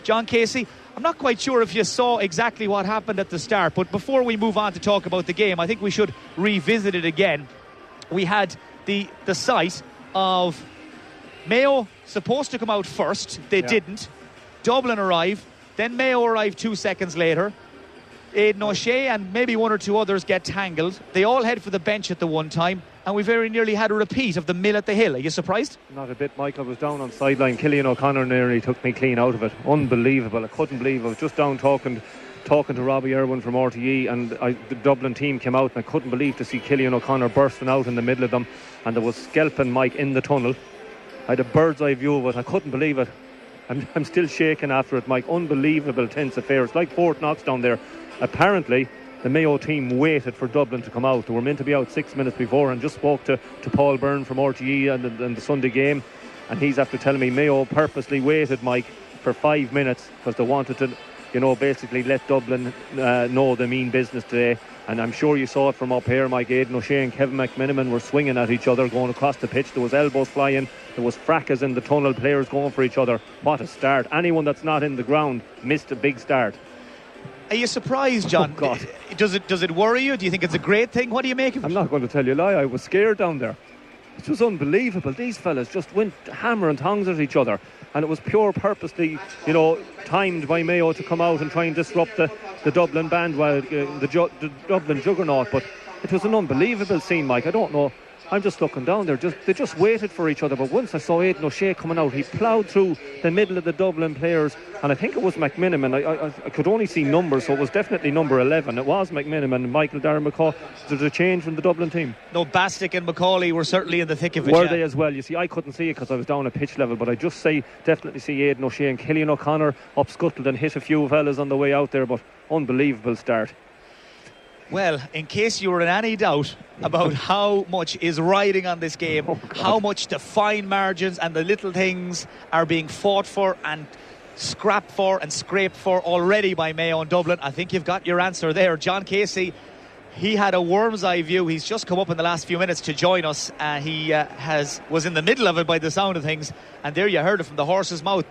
John Casey, I'm not quite sure if you saw exactly what happened at the start, but before we move on to talk about the game, I think we should revisit it again. We had the sight of Mayo supposed to come out first. They didn't. Dublin arrive. Then Mayo arrive 2 seconds later. Aidan O'Shea and maybe one or two others get tangled. They all head for the bench at the one time, and we very nearly had a repeat of the mill at the hill. Are you surprised? Not a bit, Mike. I was down on sideline. Cillian O'Connor nearly took me clean out of it. Unbelievable. I couldn't believe. I was just down talking to Robbie Irwin from RTE, and the Dublin team came out, and I couldn't believe to see Cillian O'Connor bursting out in the middle of them, and there was Skelpin, Mike, in the tunnel. I had a bird's eye view of it. I couldn't believe it. I'm still shaking after it, Mike. Unbelievable tense affair. It's like Fort Knox down there. Apparently the Mayo team waited for Dublin to come out. They were meant to be out 6 minutes before, and just spoke to Paul Byrne from RTE and the Sunday game, and he's after telling me Mayo purposely waited, Mike, for 5 minutes because they wanted to basically let Dublin know they mean business today. And I'm sure you saw it from up here, Mike. Aidan O'Shea and Kevin McMiniman were swinging at each other going across the pitch. There was elbows flying. There was fracas in the tunnel, players going for each other. What a start. Anyone that's not in the ground missed a big start. Are you surprised, John? Oh, God. Does it worry you? Do you think it's a great thing? What do you make of it? I'm not going to tell you a lie. I was scared down there. It was unbelievable. These fellas just went hammer and tongs at each other, and it was pure purposely, timed by Mayo to come out and try and disrupt the Dublin band, the Dublin juggernaut. But it was an unbelievable scene, Mike. I don't know. I'm just looking down there. They just waited for each other. But once I saw Aidan O'Shea coming out, he ploughed through the middle of the Dublin players, and I think it was McMiniman. I could only see numbers, so it was definitely number 11. It was McMiniman and Michael Darren McCaw. There's a change from the Dublin team. No, Bastick and Macaulay were certainly in the thick of it. Were they as well? You see, I couldn't see it because I was down at pitch level, but I just definitely see Aidan O'Shea and Cillian O'Connor up scuttled and hit a few fellas on the way out there, but unbelievable start. Well, in case you were in any doubt about how much is riding on this game, how much the fine margins and the little things are being fought for and scrapped for and scraped for already by Mayo and Dublin, I think you've got your answer there. John Casey, he had a worm's eye view. He's just come up in the last few minutes to join us. He was in the middle of it by the sound of things, and there you heard it from the horse's mouth.